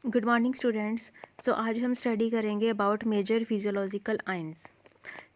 Good morning students. सो आज हम study करेंगे अबाउट मेजर फिजियोलॉजिकल आयंस।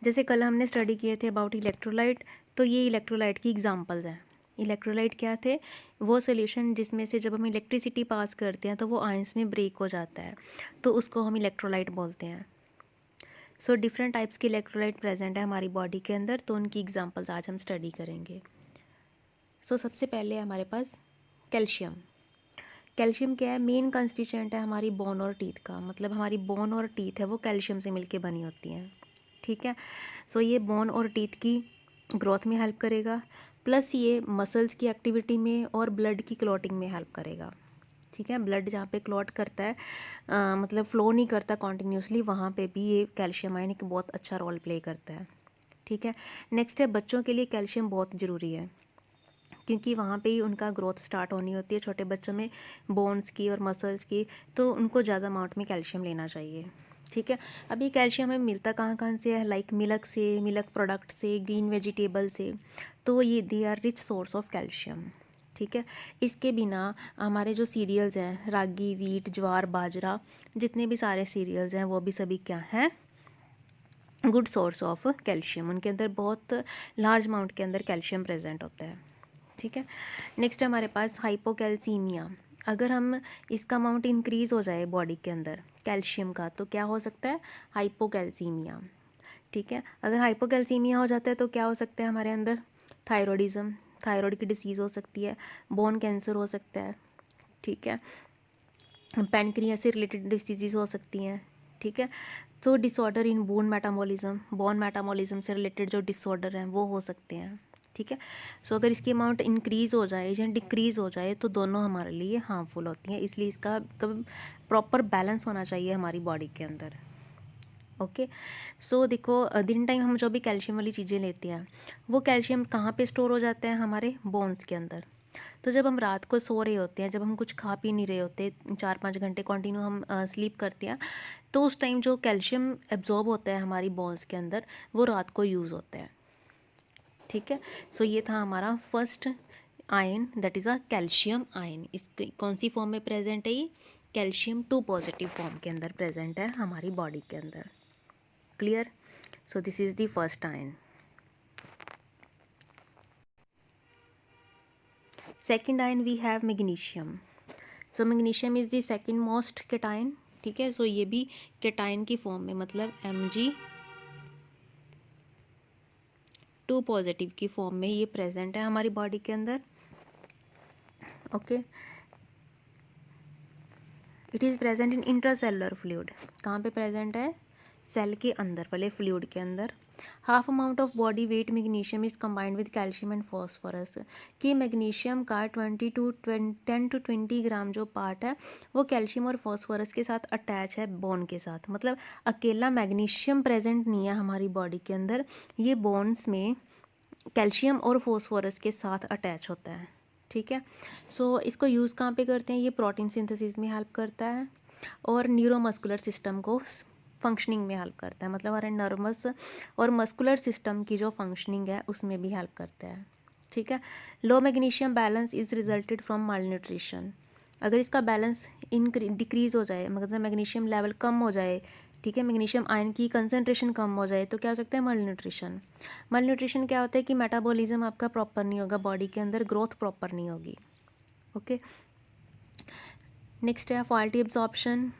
जैसे कल हमने स्टडी किए थे अबाउट इलेक्ट्रोलाइट, तो ये इलेक्ट्रोलाइट की एग्जांपल्स हैं। इलेक्ट्रोलाइट क्या थे? वो सोल्यूशन जिसमें से जब हम इलेक्ट्रिसिटी पास करते हैं तो वो आयंस में ब्रेक हो जाता है, तो उसको हम इलेक्ट्रोलाइट बोलते हैं। सो डिफरेंट टाइप्स के इलेक्ट्रोलाइट प्रेजेंट है हमारी बॉडी के अंदर, तो उनकी एग्जाम्पल्स आज हम स्टडी करेंगे। सबसे पहले हमारे पास कैल्शियम। कैल्शियम क्या है? मेन कंस्टिट्यूएंट है हमारी बोन और टीथ का। मतलब हमारी बोन और टीथ है वो कैल्शियम से मिलके बनी होती हैं। ठीक है। ये बोन और टीथ की ग्रोथ में हेल्प करेगा, प्लस ये मसल्स की एक्टिविटी में और ब्लड की क्लॉटिंग में हेल्प करेगा। ठीक है। ब्लड जहाँ पे क्लॉट करता है, मतलब फ्लो नहीं करता कॉन्टीन्यूसली, वहाँ पे भी ये कैल्शियम आयन एक बहुत अच्छा रोल प्ले करता है। ठीक है। नेक्स्ट है, बच्चों के लिए कैल्शियम बहुत ज़रूरी है, क्योंकि वहाँ पे ही उनका ग्रोथ स्टार्ट होनी होती है छोटे बच्चों में, बोन्स की और मसल्स की, तो उनको ज़्यादा अमाउंट में कैल्शियम लेना चाहिए। ठीक है। अभी कैल्शियम हमें मिलता कहाँ कहाँ से है? लाइक मिल्क से, मिल्क प्रोडक्ट से, ग्रीन वेजिटेबल से। तो ये they are rich source of calcium. ठीक है। इसके बिना हमारे जो सीरियल्स हैं, रागी, वीट, ज्वार, बाजरा, जितने भी सारे सीरियल्स हैं वो भी सभी क्या हैं? Good source of calcium. उनके अंदर बहुत लार्ज अमाउंट के अंदर कैल्शियम प्रेजेंट होता है। ठीक है। नेक्स्ट है हमारे पास हाइपोकैल्सीमिया। अगर हम इसका अमाउंट इंक्रीज़ हो जाए बॉडी के अंदर कैल्शियम का, तो क्या हो सकता है? हाइपोकैल्सीमिया। ठीक है। अगर हाइपोकैल्सीमिया हो जाता है तो क्या हो सकता है हमारे अंदर? थायरॉयडिज्म, थायरॉयड की डिसीज़ हो सकती है, बोन कैंसर हो सकता है। ठीक है। पैनक्रियास से रिलेटेड डिसीज़ हो सकती हैं। ठीक है। डिसऑर्डर इन बोन मेटाबॉलिज्म से रिलेटेड जो डिसऑर्डर हैं वो हो सकते हैं। ठीक है। अगर इसकी अमाउंट इंक्रीज़ हो जाए या डिक्रीज़ हो जाए तो दोनों हमारे लिए हार्मफुल होती हैं, इसलिए इसका प्रॉपर बैलेंस होना चाहिए हमारी बॉडी के अंदर। ओके। देखो, दिन टाइम हम जो भी कैल्शियम वाली चीज़ें लेते हैं, वो कैल्शियम कहाँ पे स्टोर हो जाता है? हमारे बोन्स के अंदर। तो जब हम रात को सो रहे होते हैं, जब हम कुछ खा पी नहीं रहे होते, 4-5 घंटे कंटिन्यू हम स्लीप करते हैं, तो उस टाइम जो कैल्शियम एब्जॉर्ब होता है हमारी बोन्स के अंदर, वो रात को यूज़ होता है। ठीक है। ये था हमारा first ion, that is a calcium ion. इसके कौन सी फॉर्म में प्रेजेंट है? ये कैल्शियम 2 पॉजिटिव फॉर्म के अंदर प्रेजेंट है हमारी बॉडी के अंदर। Clear? This is the first ion. Second ion we have magnesium. Magnesium is the second most cation. ठीक है। ये भी केटाइन की फॉर्म में, मतलब Mg2 पॉजिटिव की फॉर्म में ये प्रेजेंट है हमारी बॉडी के अंदर। Okay. It is present in intracellular fluid. कहाँ पे प्रेजेंट है? सेल के अंदर वाले फ्लूइड के अंदर। Half amount of body weight magnesium is combined with calcium and phosphorus. कि मैग्नीशियम का 10 to 20 ग्राम जो पार्ट है वो कैल्शियम और फॉस्फोरस के साथ अटैच है बोन के साथ। मतलब अकेला मैग्नीशियम प्रेजेंट नहीं है हमारी बॉडी के अंदर, ये बोन्स में कैल्शियम और फॉस्फोरस के साथ अटैच होता है। ठीक है। इसको यूज़ कहाँ पे करते हैं? ये प्रोटीन सिंथेसिस में हेल्प करता है और न्यूरोमस्कुलर सिस्टम को फंक्शनिंग में हेल्प करता है। मतलब हमारे नर्वस और मस्कुलर सिस्टम की जो फंक्शनिंग है उसमें भी हेल्प करता है। ठीक है। Low magnesium balance is resulted from malnutrition. अगर इसका बैलेंस डिक्रीज़ हो जाए, मतलब मैग्नीशियम लेवल कम हो जाए, ठीक है, मैग्नीशियम आयन की कंसनट्रेशन कम हो जाए, तो क्या हो सकता है? माल न्यूट्रिशन। माल न्यूट्रिशन क्या होता है? कि मेटाबॉलिज्म आपका प्रॉपर नहीं होगा बॉडी के अंदर, ग्रोथ प्रॉपर नहीं होगी। ओके। नेक्स्ट है faulty absorption.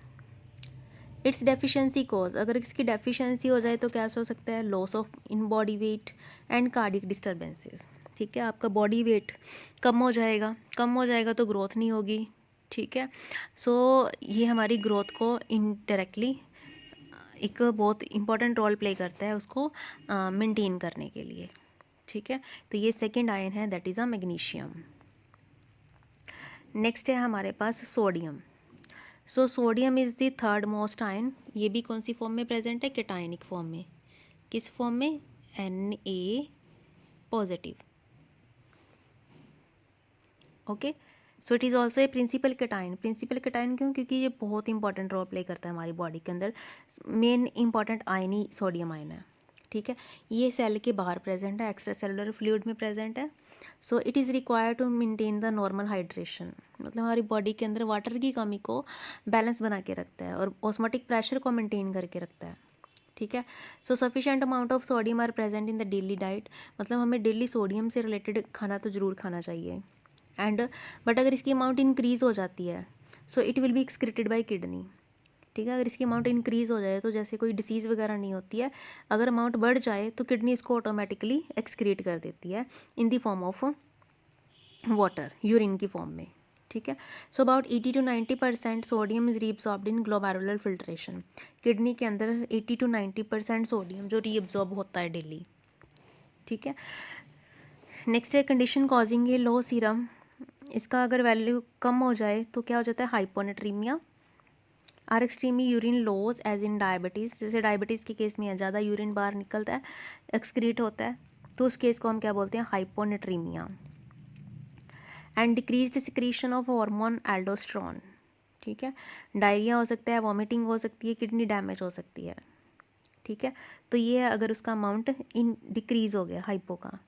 It's deficiency cause. अगर इसकी डेफिशिएंसी हो जाए तो क्या हो सकता है? Loss of in body weight and cardiac disturbances. ठीक है। आपका बॉडी वेट कम हो जाएगा, कम हो जाएगा तो ग्रोथ नहीं होगी। ठीक है। ये हमारी ग्रोथ को इनडायरेक्टली एक बहुत इंपॉर्टेंट रोल प्ले करता है उसको मेंटेन करने के लिए। ठीक है। तो ये सेकंड आयन है, that is a magnesium. Next है हमारे पास sodium. Sodium is the third most ion. ये भी कौन सी फॉर्म में प्रेजेंट है? केटाइनिक फॉर्म में। किस फॉर्म में? Na positive. Okay. It is also a principal cation. Principal cation क्यों? क्योंकि ये बहुत इंपॉर्टेंट रोल प्ले करता है हमारी बॉडी के अंदर। मेन इंपॉर्टेंट आयन ही सोडियम आयन है। ठीक है। ये सेल के बाहर प्रेजेंट है, एक्स्ट्रा सेलुलर फ्लूइड में प्रेजेंट है। So it is required to maintain the normal hydration, मतलब हमारी बॉडी के अंदर वाटर की कमी को बैलेंस बना के रखता है और ऑस्मोटिक प्रेशर को मेंटेन करके रखता है। ठीक है। So sufficient amount of sodium are present in the daily diet, मतलब हमें डेली सोडियम से रिलेटेड खाना तो ज़रूर खाना चाहिए। एंड बट अगर इसकी अमाउंट इंक्रीज़ हो जाती है so it will be excreted by kidney. ठीक है, अगर इसकी अमाउंट इंक्रीज़ हो जाए तो जैसे कोई डिसीज़ वगैरह नहीं होती है, अगर अमाउंट बढ़ जाए तो किडनी इसको ऑटोमेटिकली एक्सक्रीट कर देती है in the form of water, urine की फॉर्म में। ठीक है। So about 80 to 90% sodium is reabsorbed in glomerular filtration, kidney के अंदर 80 to 90% सोडियम जो रीअब्सॉर्ब होता है डेली। ठीक है। नेक्स्ट है कंडीशन कॉजिंग ए लो सीरम, इसका अगर वैल्यू कम हो जाए तो क्या हो जाता है, hyponatremia. Or extremely urine loss as in diabetes, जैसे डायबिटीज़ के केस में ज़्यादा यूरिन बाहर निकलता है, एक्सक्रीट होता है, तो उस केस को हम क्या बोलते हैं, hyponatraemia. And decreased secretion of hormone aldosterone. ठीक है। डायरिया हो सकता है, वॉमिटिंग हो सकती है, किडनी डैमेज हो सकती है। ठीक है। तो ये है अगर उसका अमाउंट इन डिक्रीज़ हो गया, हाइपो का,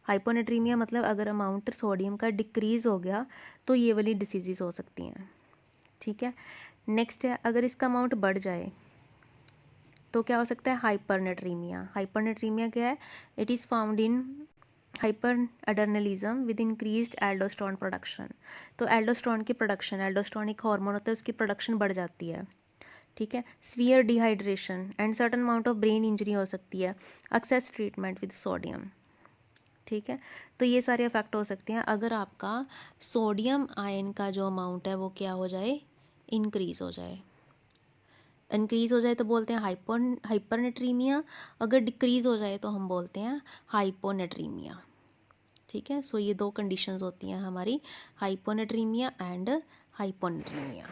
हाइपोनेट्रीमिया मतलब अगर अमाउंट सोडियम का डिक्रीज़ हो गया तो ये वाली डिसीज़ हो सकती हैं। ठीक है। नेक्स्ट है अगर इसका अमाउंट बढ़ जाए तो क्या हो सकता है, हाइपरनेट्रीमिया। हाइपरनेट्रीमिया क्या है, it is found in hyperadrenalism with increased aldosterone production. तो एल्डोस्टेरोन की प्रोडक्शन, एल्डोस्टेरोन एक हार्मोन होता है, उसकी प्रोडक्शन बढ़ जाती है। ठीक है। Severe dehydration and certain amount of brain injury हो सकती है, एक्सेस ट्रीटमेंट विद सोडियम। ठीक है। तो ये सारे इफेक्ट हो सकते हैं अगर आपका सोडियम आयन का जो अमाउंट है वो क्या हो जाए, इंक्रीज़ हो जाए। इंक्रीज़ हो जाए तो बोलते हैं हाइपरनेट्रीमिया, अगर डिक्रीज़ हो जाए तो हम बोलते हैं हाइपोनेट्रीमिया। ठीक है। सो ये दो कंडीशंस होती हैं हमारी, hyponatremia and hyponatremia.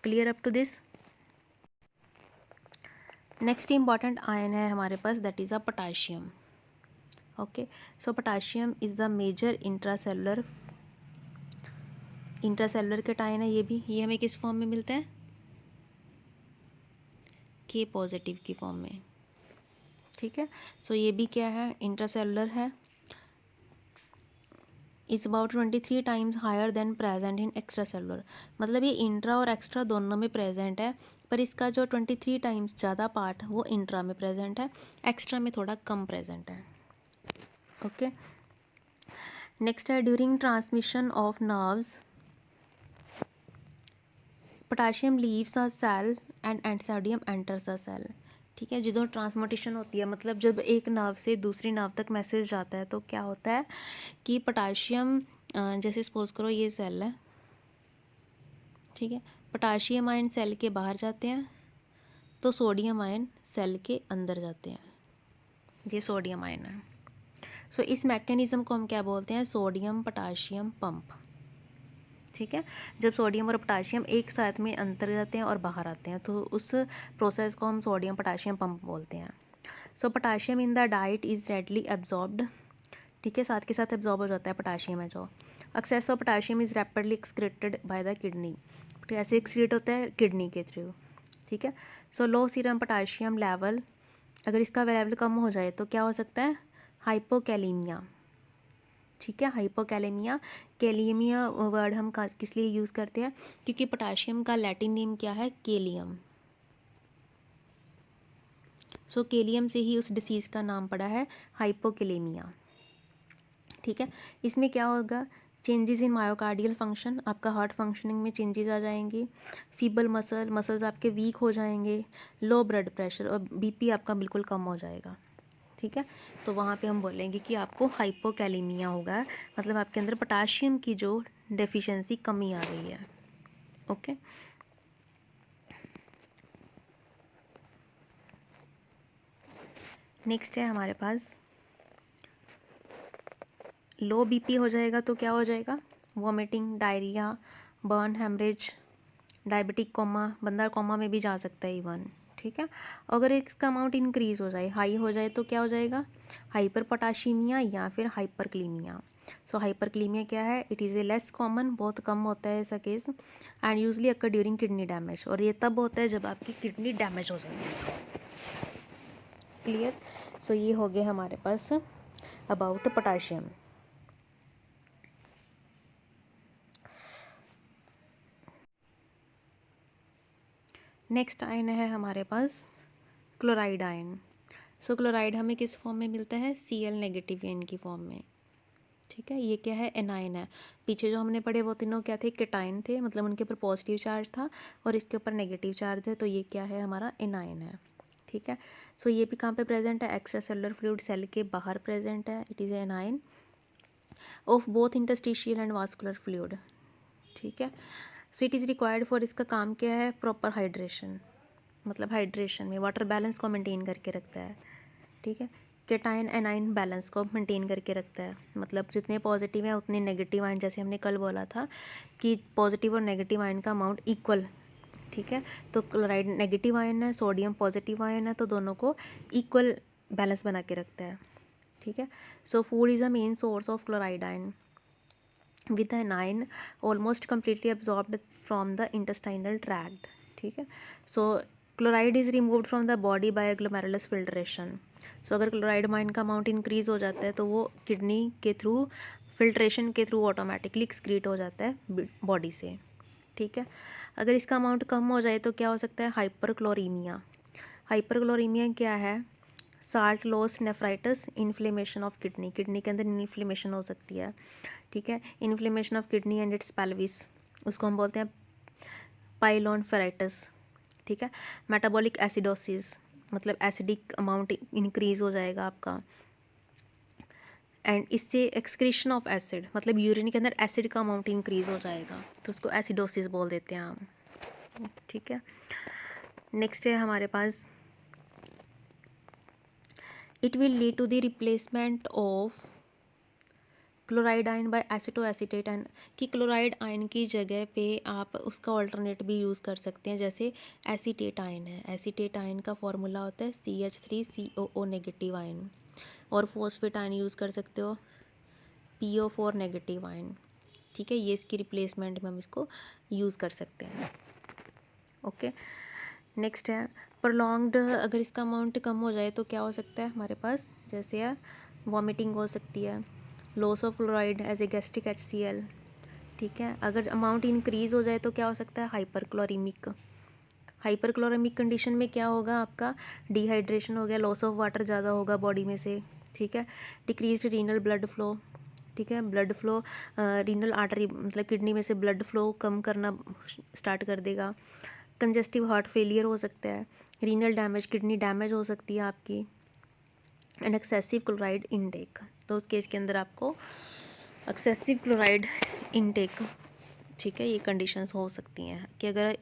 Clear up to this. Next important ion है हमारे पास, that is a potassium. Okay. So potassium is the major intracellular cation है, ये हमें किस फॉर्म में मिलता है, के पॉजिटिव की फॉर्म में। ठीक है। सो ये भी क्या है, इंट्रासेलुलर है। Is about 23 times higher than present in extra cellular, मतलब ये इंट्रा और एक्स्ट्रा दोनों में प्रेजेंट है, पर इसका जो 23 टाइम्स ज़्यादा पार्ट वो इंट्रा में प्रेजेंट है, एक्स्ट्रा में थोड़ा कम प्रेजेंट है। ओके। नेक्स्ट है during transmission of nerves potassium leaves a cell and sodium enters the cell. ठीक है। जो ट्रांसमिटेशन होती है, मतलब जब एक नर्व से दूसरी नर्व तक मैसेज जाता है तो क्या होता है कि पोटाशियम, जैसे सपोज करो ये सेल है, ठीक है, पोटाशियम आयन सेल के बाहर जाते हैं तो सोडियम आयन सेल के अंदर जाते हैं, ये सोडियम आयन है। सो इस मैकेनिज़्म को हम क्या बोलते हैं, सोडियम पोटाशियम पंप। ठीक है। जब सोडियम और पोटाशियम एक साथ में अंदर जाते हैं और बाहर आते हैं तो उस प्रोसेस को हम सोडियम पोटाशियम पंप बोलते हैं। So potassium in the diet is readily absorbed. ठीक है, साथ के साथ एब्जॉर्ब हो जाता है पोटाशियम है जो। Excess of potassium is rapidly excreted by the kidney, कैसे एक्सक्रीट होता है, किडनी के थ्रू। ठीक है। So low serum potassium level, अगर इसका लेवल कम हो जाए तो क्या हो सकता है, हाइपोकैलीमिया। ठीक है। हाइपोकैलेमिया, कैलीमिया वर्ड हम किस लिए यूज़ करते हैं, क्योंकि पोटाशियम का लैटिन नेम क्या है, केलियम। सो केलियम से ही उस डिसीज़ का नाम पड़ा है हाइपोकैलेमिया। ठीक है। इसमें क्या होगा, चेंजेस इन मायोकार्डियल फंक्शन, आपका हार्ट फंक्शनिंग में चेंजेस आ जाएंगे, फीबल मसल्स आपके वीक हो जाएंगे, लो ब्लड प्रेशर और बीपी आपका बिल्कुल कम हो जाएगा। ठीक है। तो वहाँ पे हम बोलेंगे कि आपको हाइपोकैलेमिया होगा, मतलब आपके अंदर पोटाशियम की जो डेफिशिएंसी कमी आ रही है। ओके। नेक्स्ट है हमारे पास लो बीपी हो जाएगा तो क्या हो जाएगा, vomiting, diarrhoea, burn, haemorrhage, diabetic coma, बंदा कोमा में भी जा सकता है इवन। ठीक है। अगर इसका अमाउंट इंक्रीज़ हो जाए, हाई हो जाए तो क्या हो जाएगा, हाइपर पोटाशीमिया या फिर हाइपरक्लीमिया। सो हाइपरक्लीमिया क्या है, it is a less common, बहुत कम होता है ऐसा case, and usually occur during kidney damage, और ये तब होता है जब आपकी किडनी डैमेज हो जाती है। क्लियर। सो ये हो गया हमारे पास अबाउट पोटाशियम। नेक्स्ट आयन है हमारे पास क्लोराइड आयन। सो क्लोराइड हमें किस फॉर्म में मिलता है, Cl नेगेटिव आयन की फॉर्म में। ठीक है, ये क्या है, एनायन है। पीछे जो हमने पढ़े वो तीनों क्या थे, केटाइन थे, मतलब उनके ऊपर पॉजिटिव चार्ज था और इसके ऊपर नेगेटिव चार्ज है, तो ये क्या है, हमारा एनायन है। ठीक है, सो ये भी कहाँ पे प्रेजेंट है, एक्स्ट्रा सेलुलर फ्लूइड, सेल के बाहर प्रेजेंट है। It is anion of both interstitial and vascular fluid. ठीक है, so it is required for, इसका काम क्या है, प्रॉपर हाइड्रेशन, मतलब हाइड्रेशन में वाटर बैलेंस को मेंटेन करके रखता है। ठीक है, केटाइन एनाइन बैलेंस को मेंटेन करके रखता है, मतलब जितने पॉजिटिव हैं उतने नेगेटिव आयन, जैसे हमने कल बोला था कि पॉजिटिव और नेगेटिव आयन का अमाउंट इक्वल। ठीक है, तो क्लोराइड नेगेटिव आयन है, सोडियम पॉजिटिव आयन है, तो दोनों को इक्वल बैलेंस बना के रखता है। ठीक है, so food is a main source of chloride ion with an ion almost completely absorbed from the intestinal tract. ठीक है, so chloride is removed from the body by a glomerulus filtration. so अगर chloride ion का amount increase हो जाता है तो वो kidney के थ्रू, फिल्ट्रेशन के थ्रू ऑटोमेटिकली एक्सक्रीट हो जाता है बॉडी से। ठीक है, अगर इसका अमाउंट कम हो जाए तो क्या हो सकता है, हाइपरक्लोरीमिया। हाइपरक्लोरीमिया क्या है, salt loss, nephritis, inflammation of kidney, kidney के अंदर इन्फ्लेमेशन हो सकती है। ठीक है, inflammation of kidney and it's pelvis, उसको हम बोलते हैं पाइलोनफेराइटिस। ठीक है, मेटाबॉलिक एसिडोसिस, मतलब एसिडिक अमाउंट इंक्रीज हो जाएगा आपका, एंड इससे एक्सक्रीशन ऑफ एसिड, मतलब यूरिन के अंदर एसिड का अमाउंट इंक्रीज हो जाएगा, तो उसको एसिडोसिस बोल देते हैं हम। ठीक है, नेक्स्ट है हमारे पास, it will lead to the replacement of chloride ion by acetoacetate ion, कि क्लोराइड आयन की जगह पे आप उसका ऑल्टरनेट भी यूज़ कर सकते हैं, जैसे एसीटेट आयन है। एसीटेट आयन का फॉर्मूला होता है CH3COO नेगेटिव आयन, और फॉस्फेट आयन यूज़ कर सकते हो, PO4 नेगेटिव आयन। ठीक है, ये इसकी रिप्लेसमेंट में हम इसको यूज़ कर सकते हैं। ओके, नेक्स्ट है प्रोलॉन्ग्ड, अगर इसका अमाउंट कम हो जाए तो क्या हो सकता है हमारे पास, जैसे है वॉमिटिंग हो सकती है, loss of chloride as a gastric HCl। ठीक है, अगर अमाउंट इंक्रीज हो जाए तो क्या हो सकता है, हाइपरक्लोरीमिक। हाइपरक्लोरीमिक कंडीशन में क्या होगा, आपका डिहाइड्रेशन हो गया, लॉस ऑफ वाटर ज़्यादा होगा बॉडी में से। ठीक है, डिक्रीज रीनल ब्लड फ्लो। ठीक है, ब्लड फ्लो, रीनल आर्टरी, मतलब किडनी में से ब्लड फ्लो कम करना स्टार्ट कर देगा। कंजेस्टिव हार्ट फेलियर हो सकता है, रीनल डैमेज, किडनी डैमेज हो सकती है आपकी, एंड एक्सेसिव क्लोराइड इनटेक, तो उस केस के अंदर आपको एक्सेसिव क्लोराइड इनटेक, ठीक है, ये कंडीशंस हो सकती हैं कि अगर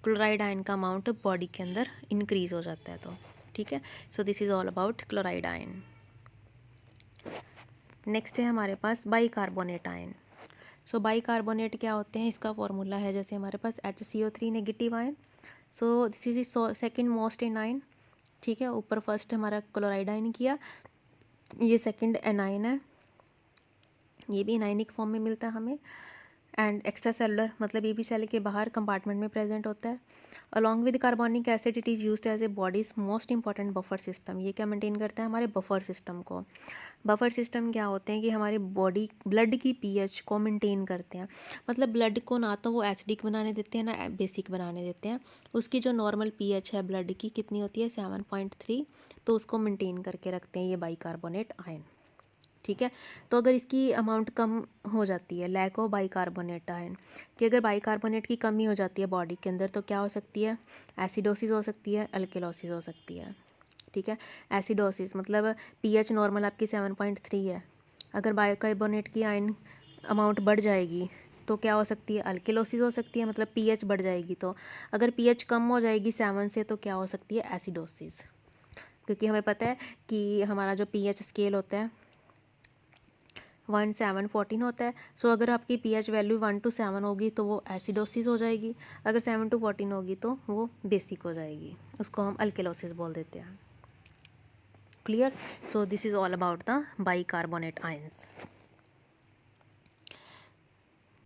क्लोराइड आयन का अमाउंट बॉडी के अंदर इंक्रीज हो जाता है तो। ठीक है, so this is all about chloride ion. Next है हमारे पास बाइकार्बोनेट आयन। सो बाइकार्बोनेट क्या होते हैं, इसका फॉर्मूला है, जैसे हमारे पास HCO3 negative ion, so this is second most A9. ठीक है, ऊपर फर्स्ट हमारा क्लोराइड आयन किया, ये सेकंड एनाइन है, ये भी एनाइनिक फॉर्म में मिलता है हमें, एंड एक्स्ट्रा सेलुलर, मतलब ये भी सेल के बाहर कंपार्टमेंट में प्रेजेंट होता है। Along with carbonic acid it is used as a body's most important buffer system, ये क्या मेंटेन करता है, हमारे बफर सिस्टम को। बफर सिस्टम क्या होते हैं कि हमारे बॉडी ब्लड की pH को मेंटेन करते हैं, मतलब ब्लड को ना तो वो एसिडिक बनाने देते हैं ना बेसिक बनाने देते हैं, उसकी जो नॉर्मल pH है ब्लड की कितनी होती है, 7.3, तो उसको मेंटेन करके रखते हैं ये बाइकार्बोनेट आयन। ठीक है, तो अगर इसकी अमाउंट कम हो जाती है, लैक ऑफ बाइकार्बोनेट आयन, कि अगर बाइकार्बोनेट की कमी हो जाती है बॉडी के अंदर तो क्या हो सकती है, एसिडोसिस हो सकती है, अल्केलोसिस हो सकती है। ठीक है, एसिडोसिस मतलब pH नॉर्मल आपकी 7.3 है, अगर बाइकार्बोनेट की आयन अमाउंट बढ़ जाएगी तो क्या हो सकती है, अल्केलोसिस हो सकती है, मतलब pH बढ़ जाएगी। तो अगर pH कम हो जाएगी 7 से तो क्या हो सकती है, एसिडोसिस, क्योंकि हमें पता है कि हमारा जो pH स्केल होता है 1-7-14 होता है। सो अगर आपकी pH वैल्यू 1 to 7 होगी तो वो एसिडोसिस हो जाएगी, अगर 7 to 14 होगी तो वो बेसिक हो जाएगी, उसको हम अल्केलोसिस बोल देते हैं। Clear, so this is all about the bicarbonate ions.